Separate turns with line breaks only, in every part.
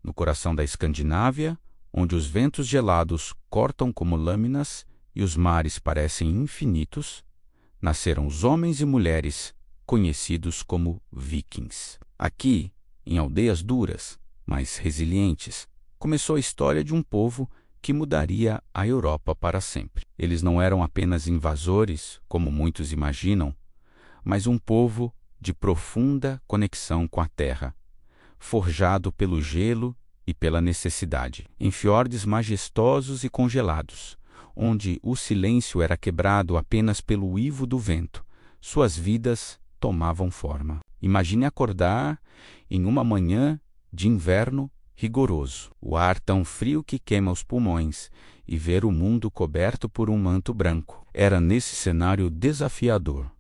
No coração da Escandinávia, onde os ventos gelados cortam como lâminas e os mares parecem infinitos, nasceram os homens e mulheres conhecidos como vikings. Aqui, em aldeias duras, mas resilientes, começou a história de um povo que mudaria a Europa para sempre. Eles não eram apenas invasores, como muitos imaginam, mas um povo de profunda conexão com a terra, forjado pelo gelo e pela necessidade, em fiordes majestosos e congelados, onde o silêncio era quebrado apenas pelo uivo do vento, suas vidas tomavam forma. Imagine acordar em uma manhã de inverno rigoroso, o ar tão frio que queima os pulmões, e ver o mundo coberto por um manto branco. Era nesse cenário desafiador,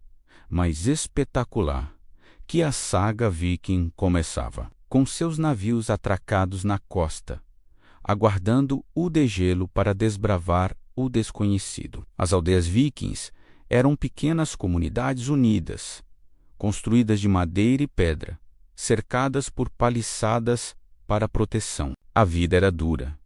mas espetacular, que a saga viking começava, com seus navios atracados na costa, aguardando o degelo para desbravar o desconhecido. As aldeias vikings eram pequenas comunidades unidas, construídas de madeira e pedra, cercadas por paliçadas para proteção. A vida era dura.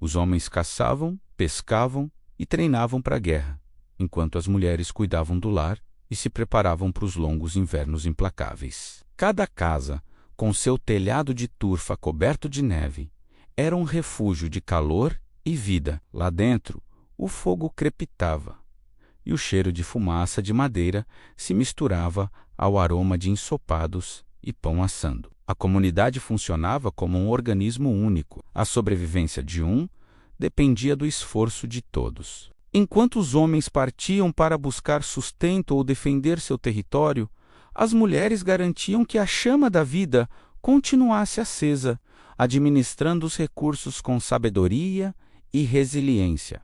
Os homens caçavam, pescavam e treinavam para a guerra, enquanto as mulheres cuidavam do lar e se preparavam para os longos invernos implacáveis. Cada casa, com seu telhado de turfa coberto de neve, era um refúgio de calor e vida. Lá dentro, o fogo crepitava, e o cheiro de fumaça de madeira se misturava ao aroma de ensopados e pão assando. A comunidade funcionava como um organismo único. A sobrevivência de um dependia do esforço de todos. Enquanto os homens partiam para buscar sustento ou defender seu território, as mulheres garantiam que a chama da vida continuasse acesa, administrando os recursos com sabedoria e resiliência,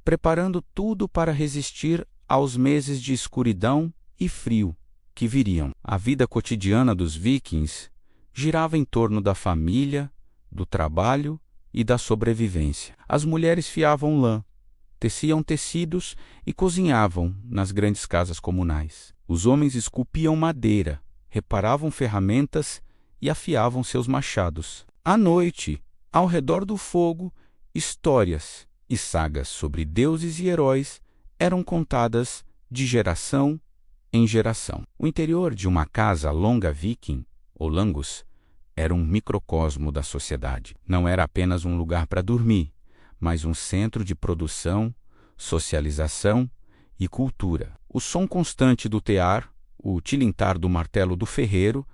preparando tudo para resistir aos meses de escuridão e frio que viriam. A vida cotidiana dos vikings girava em torno da família, do trabalho e da sobrevivência. As mulheres fiavam lã, teciam tecidos e cozinhavam nas grandes casas comunais. Os homens esculpiam madeira, reparavam ferramentas e afiavam seus machados. À noite, ao redor do fogo, histórias e sagas sobre deuses e heróis eram contadas de geração em geração. O interior de uma casa longa viking, ou langus, era um microcosmo da sociedade. Não era apenas um lugar para dormir, mas um centro de produção, socialização e cultura. O som constante do tear, o tilintar do martelo do ferreiro,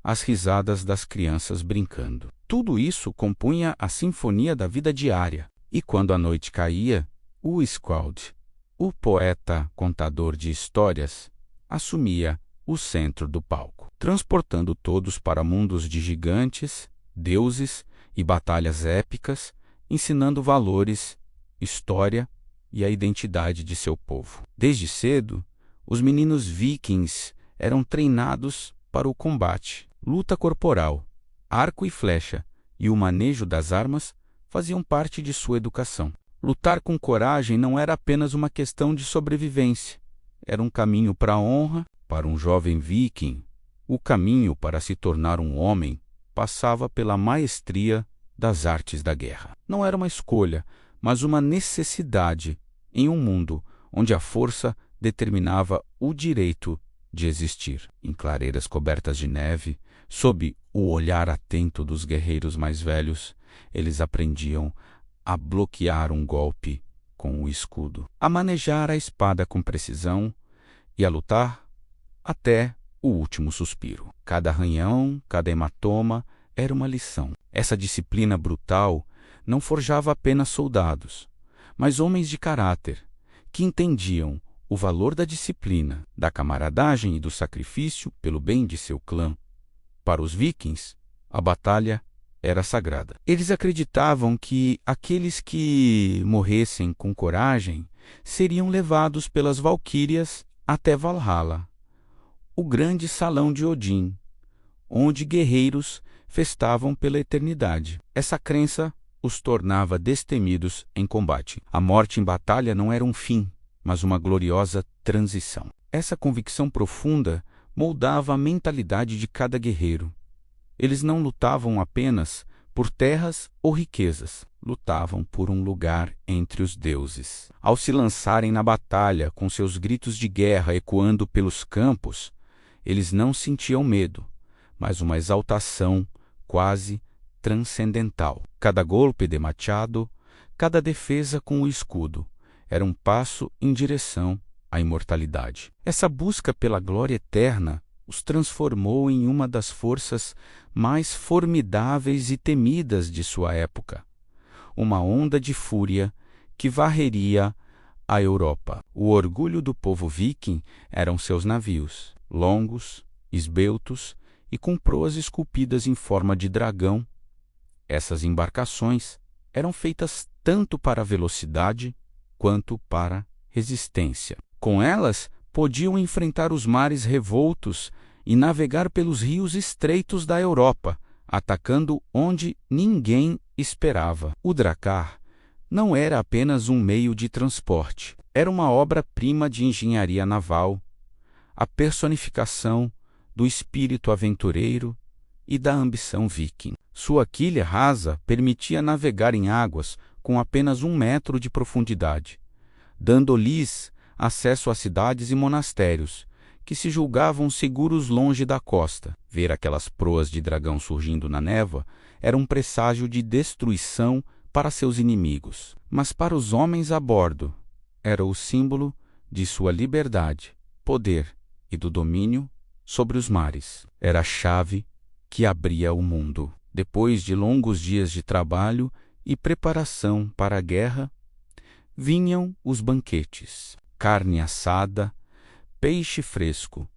as risadas das crianças brincando. Tudo isso compunha a sinfonia da vida diária. E quando a noite caía, o Skald, o poeta contador de histórias, assumia o centro do palco, transportando todos para mundos de gigantes, deuses e batalhas épicas, ensinando valores, história e a identidade de seu povo. Desde cedo, os meninos vikings eram treinados para o combate. Luta corporal, arco e flecha e o manejo das armas faziam parte de sua educação. Lutar com coragem não era apenas uma questão de sobrevivência. Era um caminho para a honra. Para um jovem viking, o caminho para se tornar um homem passava pela maestria das artes da guerra. Não era uma escolha, mas uma necessidade em um mundo onde a força determinava o direito de existir. Em clareiras cobertas de neve, sob o olhar atento dos guerreiros mais velhos, eles aprendiam a bloquear um golpe com o escudo, a manejar a espada com precisão e a lutar até o último suspiro. Cada arranhão, cada hematoma era uma lição. Essa disciplina brutal não forjava apenas soldados, mas homens de caráter, que entendiam o valor da disciplina, da camaradagem e do sacrifício pelo bem de seu clã. Para os vikings, a batalha era sagrada. Eles acreditavam que aqueles que morressem com coragem seriam levados pelas valquírias até Valhalla, o grande salão de Odin, onde guerreiros festavam pela eternidade. Essa crença os tornava destemidos em combate. A morte em batalha não era um fim, mas uma gloriosa transição. Essa convicção profunda moldava a mentalidade de cada guerreiro. Eles não lutavam apenas por terras ou riquezas, lutavam por um lugar entre os deuses. Ao se lançarem na batalha, com seus gritos de guerra ecoando pelos campos, eles não sentiam medo, mas uma exaltação quase transcendental. Cada golpe de machado, cada defesa com o escudo, era um passo em direção à imortalidade. Essa busca pela glória eterna os transformou em uma das forças mais formidáveis e temidas de sua época, uma onda de fúria que varreria a Europa. O orgulho do povo viking eram seus navios, longos, esbeltos e com proas esculpidas em forma de dragão. Essas embarcações eram feitas tanto para velocidade quanto para resistência. Com elas, podiam enfrentar os mares revoltos e navegar pelos rios estreitos da Europa, atacando onde ninguém esperava. O dracar não era apenas um meio de transporte, era uma obra-prima de engenharia naval, a personificação do espírito aventureiro e da ambição viking. Sua quilha rasa permitia navegar em águas com apenas 1 metro de profundidade, dando-lhes acesso a cidades e monastérios, que se julgavam seguros longe da costa. Ver aquelas proas de dragão surgindo na névoa era um presságio de destruição para seus inimigos. Mas para os homens a bordo, era o símbolo de sua liberdade, poder e do domínio sobre os mares. Era a chave que abria o mundo. Depois de longos dias de trabalho e preparação para a guerra, vinham os banquetes. Carne assada, peixe fresco,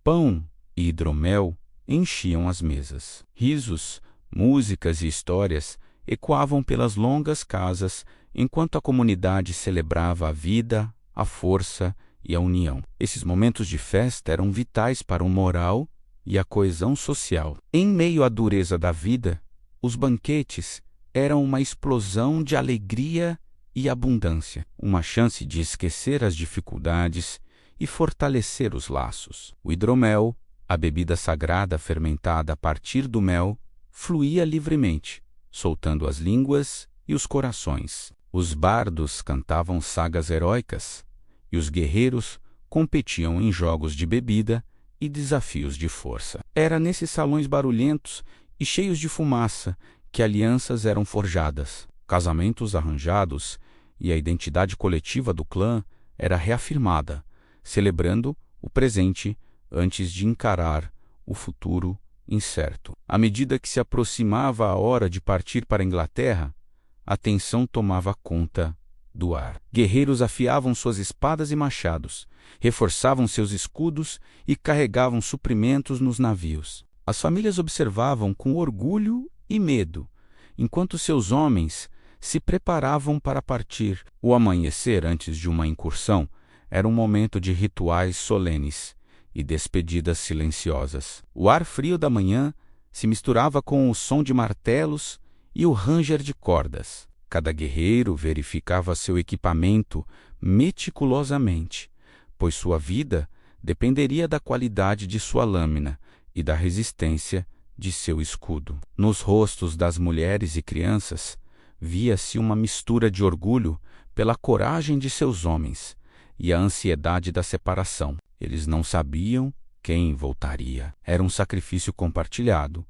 pão e hidromel enchiam as mesas. Risos, músicas e histórias ecoavam pelas longas casas enquanto a comunidade celebrava a vida, a força e a união. Esses momentos de festa eram vitais para o moral e a coesão social. Em meio à dureza da vida, os banquetes eram uma explosão de alegria e abundância, uma chance de esquecer as dificuldades e fortalecer os laços. O hidromel, a bebida sagrada fermentada a partir do mel, fluía livremente, soltando as línguas e os corações. Os bardos cantavam sagas heróicas e os guerreiros competiam em jogos de bebida e desafios de força. Era nesses salões barulhentos e cheios de fumaça que alianças eram forjadas, casamentos arranjados e a identidade coletiva do clã era reafirmada, celebrando o presente antes de encarar o futuro incerto. À medida que se aproximava a hora de partir para a Inglaterra, a tensão tomava conta do ar. Guerreiros afiavam suas espadas e machados, reforçavam seus escudos e carregavam suprimentos nos navios. As famílias observavam com orgulho e medo, enquanto seus homens se preparavam para partir. O amanhecer antes de uma incursão era um momento de rituais solenes e despedidas silenciosas. O ar frio da manhã se misturava com o som de martelos e o ranger de cordas. Cada guerreiro verificava seu equipamento meticulosamente, pois sua vida dependeria da qualidade de sua lâmina e da resistência de seu escudo. Nos rostos das mulheres e crianças via-se uma mistura de orgulho pela coragem de seus homens e a ansiedade da separação. Eles não sabiam quem voltaria. Era um sacrifício compartilhado,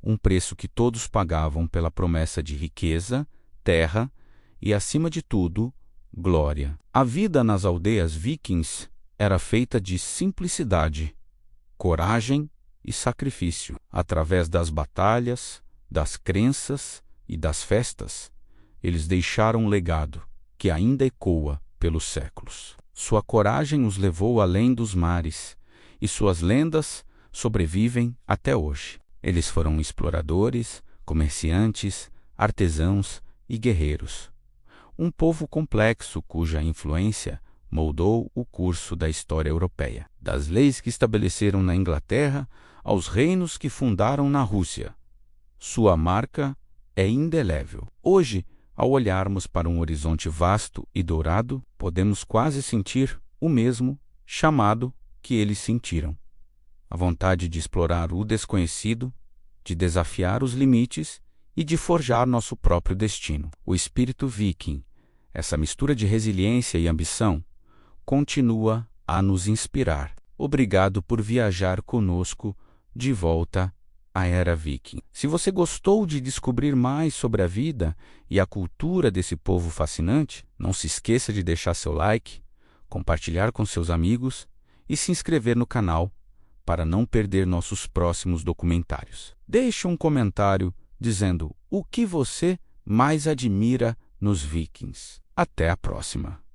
um preço que todos pagavam pela promessa de riqueza, terra e, acima de tudo, glória. A vida nas aldeias vikings era feita de simplicidade, coragem e sacrifício. Através das batalhas, das crenças e das festas, eles deixaram um legado que ainda ecoa pelos séculos. Sua coragem os levou além dos mares, e suas lendas sobrevivem até hoje. Eles foram exploradores, comerciantes, artesãos e guerreiros. Um povo complexo cuja influência moldou o curso da história europeia, das leis que estabeleceram na Inglaterra aos reinos que fundaram na Rússia. Sua marca é indelével. Hoje, ao olharmos para um horizonte vasto e dourado, podemos quase sentir o mesmo chamado que eles sentiram. A vontade de explorar o desconhecido, de desafiar os limites e de forjar nosso próprio destino. O espírito viking, essa mistura de resiliência e ambição, continua a nos inspirar. Obrigado por viajar conosco de volta à era viking. Se você gostou de descobrir mais sobre a vida e a cultura desse povo fascinante, não se esqueça de deixar seu like, compartilhar com seus amigos e se inscrever no canal para não perder nossos próximos documentários. Deixe um comentário dizendo o que você mais admira nos vikings. Até a próxima!